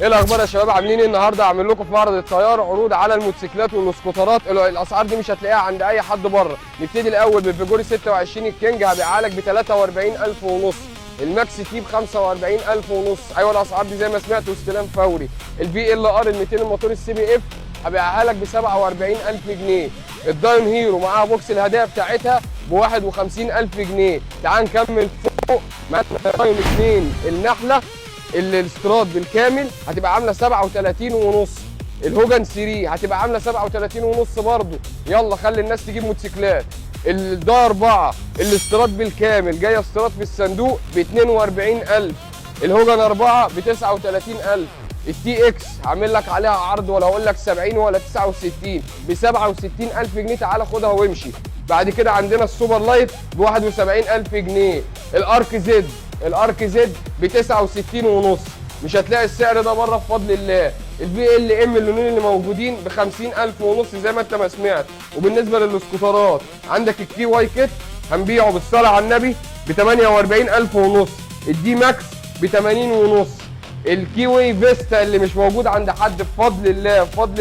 ايه الاخبار يا شباب؟ عاملين ايه النهارده؟ اعمل لكم في معرض التيار عروض على الموتوسيكلات والسكوترات. الاسعار دي مش هتلاقيها عند اي حد بره. نبتدي الاول بالفيجوري 26 الكينج، هبيعها لك ب 43,500 ونص. الماكس تي ب 45,500 ونص. ايوه الاسعار دي زي ما سمعت واستلام فوري. الفي ال ار ال 200 الموتور السي بي اف هبيعها لك ب 47,000 جنيه. الدايم هيرو معاها بوكس الهدايا بتاعتها ب 51,000 جنيه. تعال نكمل فوق. معانا دايم 2 النحله الاستراد بالكامل هتبقى عامله 37 ونص. الهوجن 3 هتبقى عامله 37 ونص برضه. يلا خلي الناس تجيب موتوسيكلات. الدا 4 الاستراد بالكامل جايه استراد في الصندوق ب 42,000. الهوجن 4 ب 39,000. التي اكس هعمل لك عليها عرض ولا هقول لك 70 ولا 69 ب 67,000 جنيه. تعالى خدها وامشي. بعد كده عندنا السوبر لايت ب 71,000 جنيه. الارك زد ب 69 ونص. مش هتلاقي السعر ده بره بفضل الله. البي ال ام اللونين اللي موجودين ب 50,000 ونص زي ما انت ما سمعت. وبالنسبه للسكوترات عندك الكي واي كيت هنبيعه بالصلاه على النبي ب 48,000 ونص. الدي ماكس ب 80 ونص. الكي واي فيستا اللي مش موجود عند حد بفضل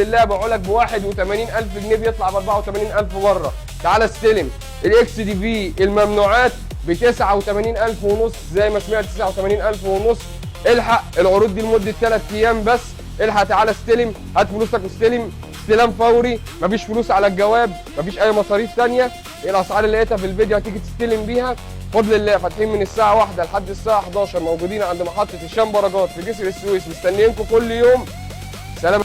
الله بقول لك ب 81,000 جنيه، بيطلع ب 84,000 بره. تعالى استلم. الاكس دي في الممنوعات ب 89,000 ونص زي ما سمعت، 89,000 ونص. الحق العروض دي لمده 3 ايام بس. الحق تعالى استلم، هات فلوسك واستلم استلام فوري. مفيش فلوس على الجواب، مفيش اي مصاريف ثانيه. الاسعار اللي لقيتها في الفيديو هتيجي تستلم بيها بفضل الله. فاتحين من الساعه 1 لحد الساعه 11، موجودين عند محطه الشام براجات في جسر السويس، مستنيينكم كل يوم. سلام.